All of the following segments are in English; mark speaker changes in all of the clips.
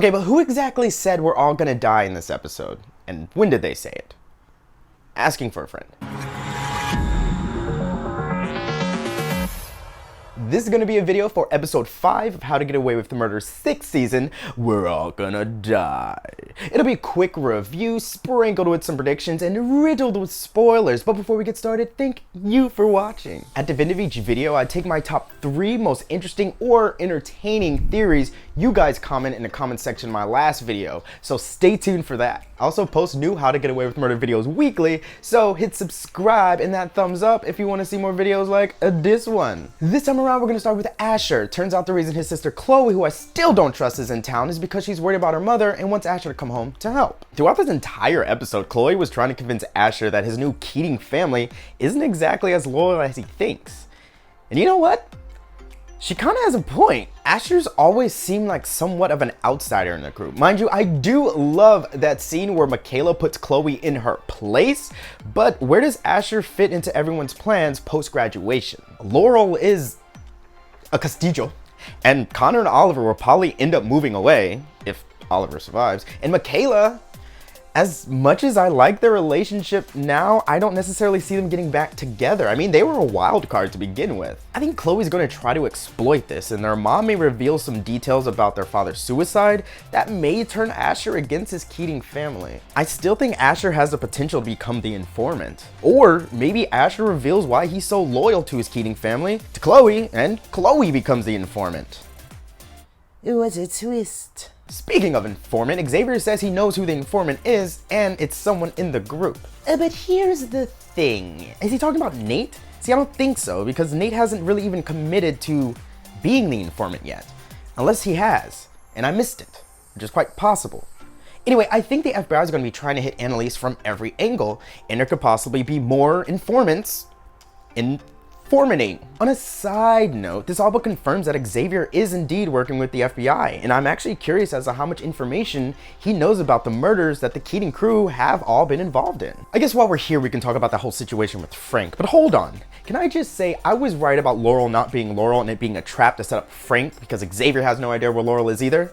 Speaker 1: Okay, but who exactly said we're all gonna die in this episode? And when did they say it? Asking for a friend. This is going to be a video for episode 5 of How to Get Away with Murder 6th season. We're all gonna die. It'll be a quick review, sprinkled with some predictions, and riddled with spoilers. But before we get started, thank you for watching. At the end of each video, I take my top 3 most interesting or entertaining theories you guys comment in the comment section in my last video. So stay tuned for that. I also post new How to Get Away with Murder videos weekly, so hit subscribe and that thumbs up if you want to see more videos like this one. This time around, we're going to start with Asher. Turns out the reason his sister Chloe, who I still don't trust, is in town is because she's worried about her mother and wants Asher to come home to help. Throughout this entire episode, Chloe was trying to convince Asher that his new Keating family isn't exactly as loyal as he thinks. And you know what? She kind of has a point. Asher's always seemed like somewhat of an outsider in the group. Mind you, I do love that scene where Michaela puts Chloe in her place, but where does Asher fit into everyone's plans post-graduation? Laurel is a Castillo, and Connor and Oliver will probably end up moving away, if Oliver survives, and Michaela, as much as I like their relationship now, I don't necessarily see them getting back together. I mean, they were a wild card to begin with. I think Chloe's going to try to exploit this, and their mom may reveal some details about their father's suicide that may turn Asher against his Keating family. I still think Asher has the potential to become the informant. Or maybe Asher reveals why he's so loyal to his Keating family to Chloe, and Chloe becomes the informant. It was a twist. Speaking of informant, Xavier says he knows who the informant is, and it's someone in the group. But here's the thing. Is he talking about Nate? See, I don't think so, because Nate hasn't really even committed to being the informant yet. Unless he has, and I missed it, which is quite possible. Anyway, I think the FBI is going to be trying to hit Annalise from every angle, and there could possibly be more informants informating. On a side note, this all but confirms that Xavier is indeed working with the FBI, and I'm actually curious as to how much information he knows about the murders that the Keating crew have all been involved in. I guess while we're here, we can talk about the whole situation with Frank, but hold on. Can I just say I was right about Laurel not being Laurel and it being a trap to set up Frank because Xavier has no idea where Laurel is either?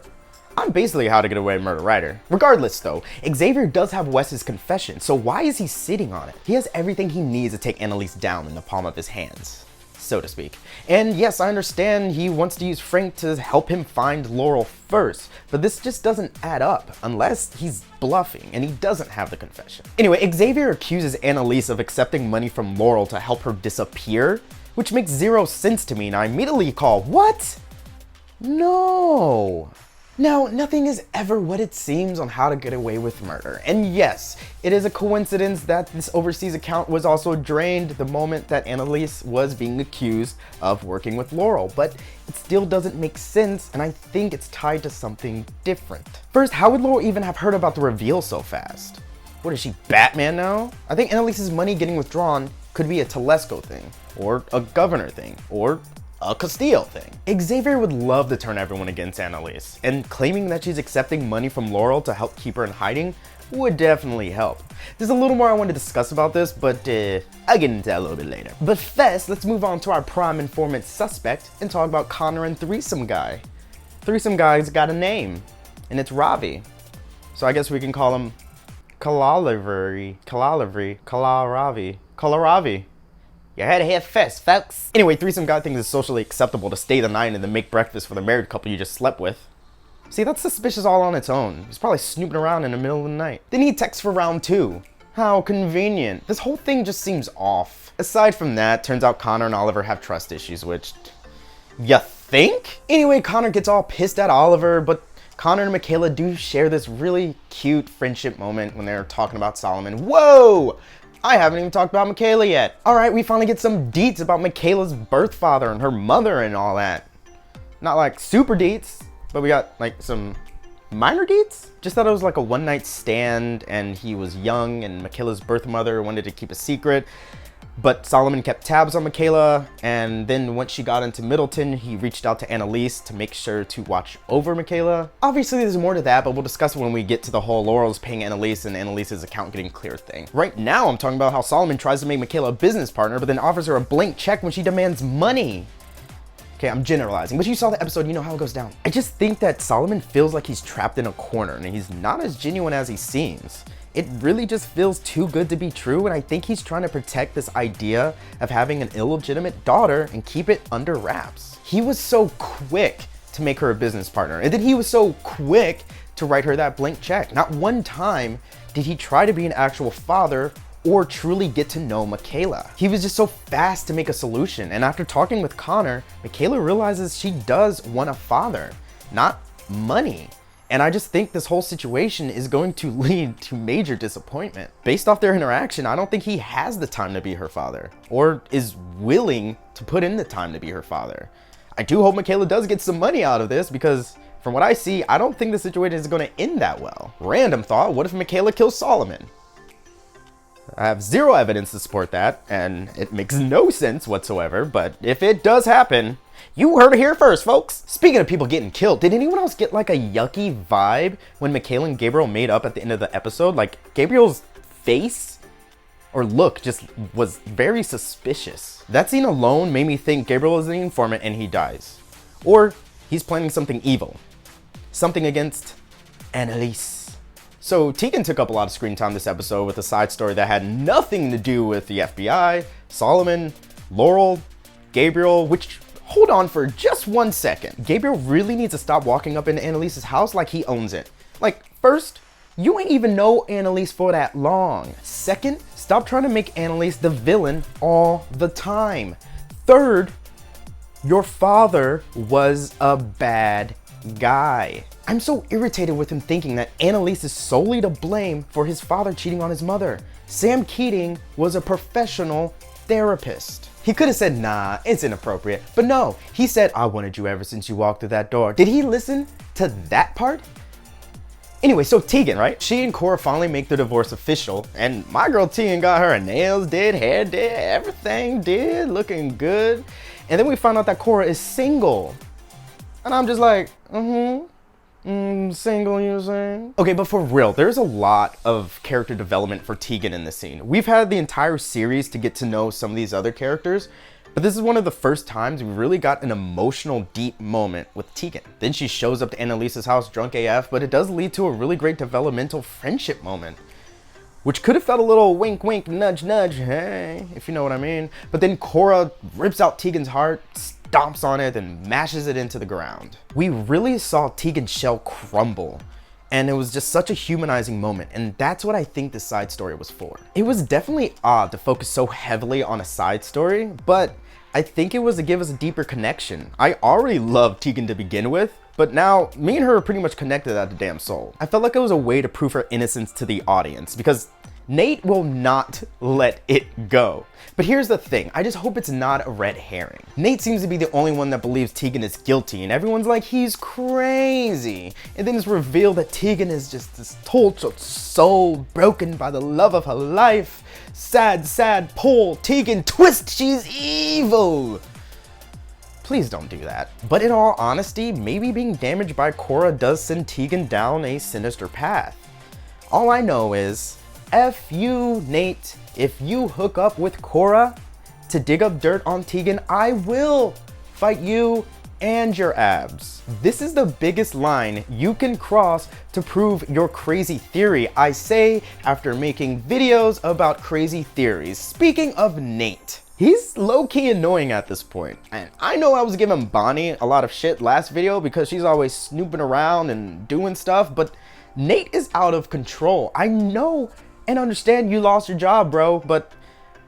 Speaker 1: I'm basically a How to Get Away with Murder writer. Regardless though, Xavier does have Wes's confession, so why is he sitting on it? He has everything he needs to take Annalise down in the palm of his hands, so to speak. And yes, I understand he wants to use Frank to help him find Laurel first, but this just doesn't add up unless he's bluffing and he doesn't have the confession. Anyway, Xavier accuses Annalise of accepting money from Laurel to help her disappear, which makes zero sense to me, and I immediately call, what? No. Now, nothing is ever what it seems on How to Get Away with Murder. And yes, it is a coincidence that this overseas account was also drained the moment that Annalise was being accused of working with Laurel, but it still doesn't make sense, and I think it's tied to something different. First, how would Laurel even have heard about the reveal so fast? What is she, Batman now? I think Annalise's money getting withdrawn could be a Telesco thing, or a governor thing, or a Castillo thing. Xavier would love to turn everyone against Annalise, and claiming that she's accepting money from Laurel to help keep her in hiding would definitely help. There's a little more I want to discuss about this, but I'll get into that a little bit later. But first, let's move on to our prime informant suspect and talk about Connor and Threesome Guy. Threesome Guy's got a name, and it's Ravi. So I guess we can call him Kalaravi. You heard it here first, folks. Anyway, Threesome Guy thinks it's socially acceptable to stay the night and then make breakfast for the married couple you just slept with. See, that's suspicious all on its own. He's probably snooping around in the middle of the night. Then he texts for round 2. How convenient. This whole thing just seems off. Aside from that, turns out Connor and Oliver have trust issues, which, you think? Anyway, Connor gets all pissed at Oliver, but Connor and Michaela do share this really cute friendship moment when they're talking about Salomon. Whoa! I haven't even talked about Michaela yet. Alright, we finally get some deets about Michaela's birth father and her mother and all that. Not like super deets, but we got like some minor deets? Just thought it was like a one-night stand and he was young and Michaela's birth mother wanted to keep a secret. But Salomon kept tabs on Michaela, and then once she got into Middleton, he reached out to Annalise to make sure to watch over Michaela. Obviously, there's more to that, but we'll discuss it when we get to the whole Laurel's paying Annalise and Annalise's account getting clear thing. Right now, I'm talking about how Salomon tries to make Michaela a business partner, but then offers her a blank check when she demands money. Okay, I'm generalizing, but you saw the episode, you know how it goes down. I just think that Salomon feels like he's trapped in a corner and he's not as genuine as he seems. It really just feels too good to be true, and I think he's trying to protect this idea of having an illegitimate daughter and keep it under wraps. He was so quick to make her a business partner, and then he was so quick to write her that blank check. Not one time did he try to be an actual father or truly get to know Michaela. He was just so fast to make a solution, and after talking with Connor, Michaela realizes she does want a father, not money. And I just think this whole situation is going to lead to major disappointment. Based off their interaction, I don't think he has the time to be her father, or is willing to put in the time to be her father. I do hope Michaela does get some money out of this, because from what I see, I don't think the situation is going to end that well. Random thought, what if Michaela kills Salomon? I have zero evidence to support that, and it makes no sense whatsoever, but if it does happen, you heard it here first, folks. Speaking of people getting killed, did anyone else get like a yucky vibe when Michaela and Gabriel made up at the end of the episode? Like, Gabriel's face or look just was very suspicious. That scene alone made me think Gabriel is the informant and he dies. Or he's planning something evil. Something against Annalise. So Tegan took up a lot of screen time this episode with a side story that had nothing to do with the FBI, Salomon, Laurel, Gabriel, which, hold on for just 1 second. Gabriel really needs to stop walking up into Annalise's house like he owns it. Like, first, you ain't even know Annalise for that long. Second, stop trying to make Annalise the villain all the time. Third, your father was a bad guy. I'm so irritated with him thinking that Annalise is solely to blame for his father cheating on his mother. Sam Keating was a professional therapist. He could have said, nah, it's inappropriate. But no, he said, I wanted you ever since you walked through that door. Did he listen to that part? Anyway, so Tegan, right? She and Cora finally make the divorce official, and my girl Tegan got her nails did, hair did, everything did, looking good. And then we find out that Cora is single. And I'm just like, single, you saying? Okay, but for real, there's a lot of character development for Tegan in this scene. We've had the entire series to get to know some of these other characters, but this is one of the first times we really got an emotional, deep moment with Tegan. Then she shows up to Annalise's house drunk AF, but it does lead to a really great developmental friendship moment, which could have felt a little wink, wink, nudge, nudge, hey, if you know what I mean. But then Cora rips out Tegan's heart, stomps on it, and mashes it into the ground. We really saw Tegan's shell crumble, and it was just such a humanizing moment, and that's what I think this side story was for. It was definitely odd to focus so heavily on a side story, but I think it was to give us a deeper connection. I already loved Tegan to begin with, but now me and her are pretty much connected at the damn soul. I felt like it was a way to prove her innocence to the audience, because Nate will not let it go. But here's the thing, I just hope it's not a red herring. Nate seems to be the only one that believes Tegan is guilty, and everyone's like, he's crazy. And then it's revealed that Tegan is just this tortured soul broken by the love of her life. Sad, sad, poor Tegan twist, she's evil. Please don't do that. But in all honesty, maybe being damaged by Cora does send Tegan down a sinister path. All I know is, F you, Nate. If you hook up with Cora to dig up dirt on Tegan, I will fight you and your abs. This is the biggest line you can cross to prove your crazy theory, I say after making videos about crazy theories. Speaking of Nate, he's low-key annoying at this point. And I know I was giving Bonnie a lot of shit last video because she's always snooping around and doing stuff, but Nate is out of control. I know and understand you lost your job, bro, but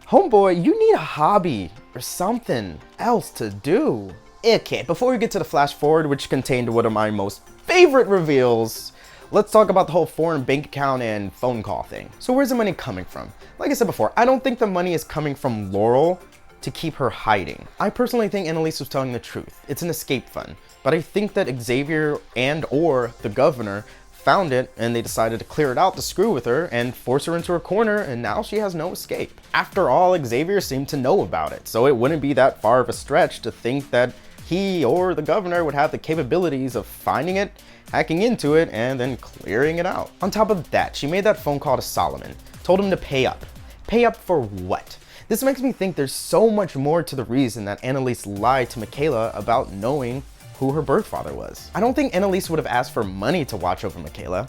Speaker 1: homeboy, you need a hobby or something else to do. Okay, before we get to the flash forward, which contained one of my most favorite reveals, let's talk about the whole foreign bank account and phone call thing. So where's the money coming from? Like I said before, I don't think the money is coming from Laurel to keep her hiding. I personally think Annalise was telling the truth. It's an escape fund. But I think that Xavier and or the governor found it and they decided to clear it out to screw with her and force her into her corner, and now she has no escape. After all, Xavier seemed to know about it, so it wouldn't be that far of a stretch to think that he or the governor would have the capabilities of finding it, hacking into it, and then clearing it out. On top of that, she made that phone call to Salomon, told him to pay up. Pay up for what? This makes me think there's so much more to the reason that Annalise lied to Michaela about knowing who her birth father was. I don't think Annalise would have asked for money to watch over Michaela.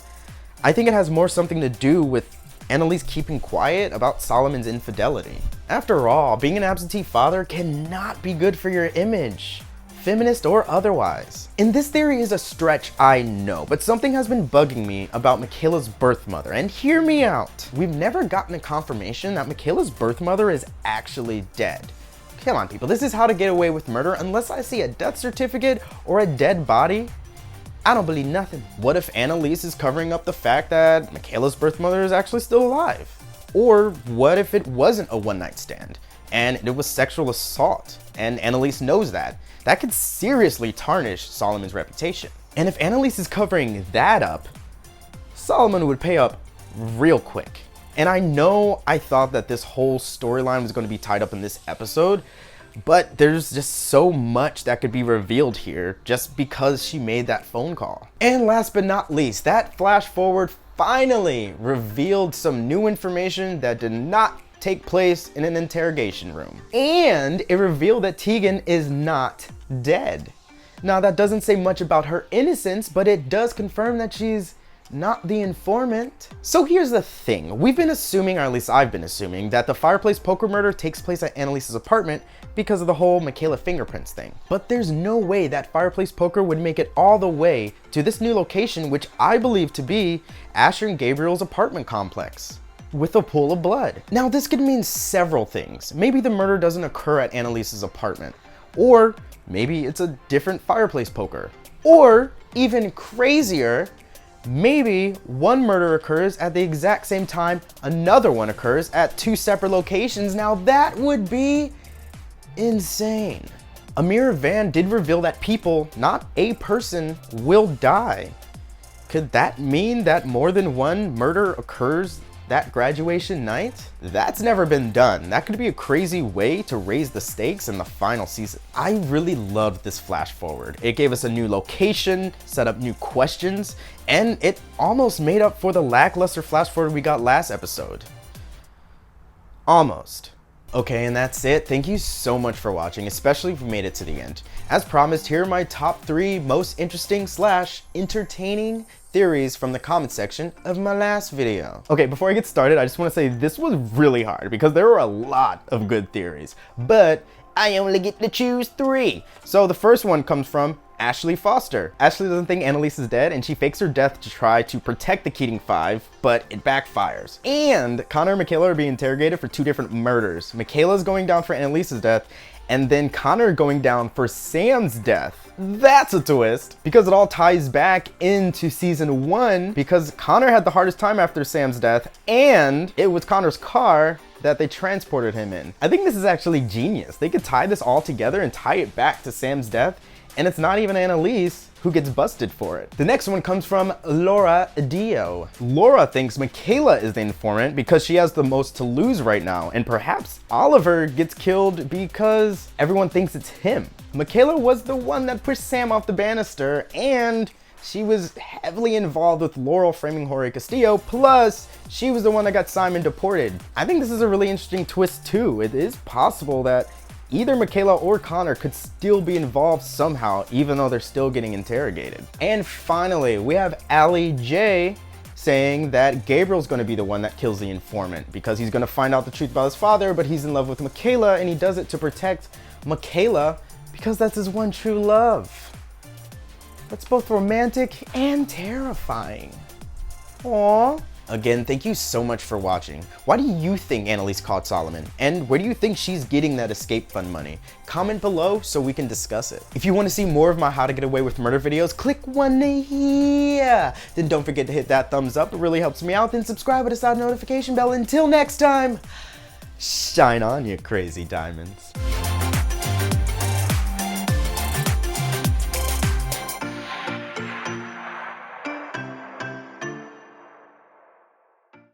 Speaker 1: I think it has more something to do with Annalise keeping quiet about Salomon's infidelity. After all, being an absentee father cannot be good for your image, feminist or otherwise. And this theory is a stretch, I know, but something has been bugging me about Michaela's birth mother, and hear me out. We've never gotten a confirmation that Michaela's birth mother is actually dead. Come on, people, this is How to Get Away with Murder. Unless I see a death certificate or a dead body, I don't believe nothing. What if Annalise is covering up the fact that Michaela's birth mother is actually still alive? Or what if it wasn't a one-night stand and it was sexual assault and Annalise knows that? That could seriously tarnish Salomon's reputation. And if Annalise is covering that up, Salomon would pay up real quick. And I know I thought that this whole storyline was going to be tied up in this episode, but there's just so much that could be revealed here just because she made that phone call. And last but not least, that flash forward finally revealed some new information that did not take place in an interrogation room. And it revealed that Tegan is not dead. Now that doesn't say much about her innocence, but it does confirm that she's not the informant. So here's the thing. We've been assuming, or at least I've been assuming, that the fireplace poker murder takes place at Annalise's apartment because of the whole Michaela fingerprints thing. But there's no way that fireplace poker would make it all the way to this new location, which I believe to be Asher and Gabriel's apartment complex with a pool of blood. Now this could mean several things. Maybe the murder doesn't occur at Annalise's apartment, or maybe it's a different fireplace poker, or even crazier, maybe one murder occurs at the exact same time another one occurs at two separate locations. Now that would be insane. Amira Van did reveal that people, not a person, will die. Could that mean that more than one murder occurs that graduation night? That's never been done. That could be a crazy way to raise the stakes in the final season. I really loved this flash forward. It gave us a new location, set up new questions, and it almost made up for the lackluster flash forward we got last episode. Almost. Okay, and that's it. Thank you so much for watching, especially if you made it to the end. As promised, here are my top 3 most interesting / entertaining theories from the comment section of my last video. Okay, before I get started, I just want to say this was really hard because there were a lot of good theories, but I only get to choose 3. So the first one comes from Ashley Foster. Ashley doesn't think Annalise is dead, and she fakes her death to try to protect the Keating 5, but it backfires. And Connor and Michaela are being interrogated for 2 different murders. Michaela's going down for Annalise's death, and then Connor going down for Sam's death. That's a twist, because it all ties back into season 1, because Connor had the hardest time after Sam's death, and it was Connor's car that they transported him in. I think this is actually genius. They could tie this all together and tie it back to Sam's death, and it's not even Annalise who gets busted for it. The next one comes from Laura Dio. Laura thinks Michaela is the informant because she has the most to lose right now, and perhaps Oliver gets killed because everyone thinks it's him. Michaela was the one that pushed Sam off the banister, and she was heavily involved with Laurel framing Jorge Castillo, plus she was the one that got Simon deported. I think this is a really interesting twist too. It is possible that either Michaela or Connor could still be involved somehow, even though they're still getting interrogated. And finally, we have Allie J saying that Gabriel's gonna be the one that kills the informant because he's gonna find out the truth about his father, but he's in love with Michaela, and he does it to protect Michaela because that's his one true love. That's both romantic and terrifying. Aww. Again, thank you so much for watching. Why do you think Annalise caught Salomon? And where do you think she's getting that escape fund money? Comment below so we can discuss it. If you want to see more of my How to Get Away with Murder videos, click one here. Then don't forget to hit that thumbs up. It really helps me out. Then subscribe with a side notification bell. Until next time, shine on, you crazy diamonds.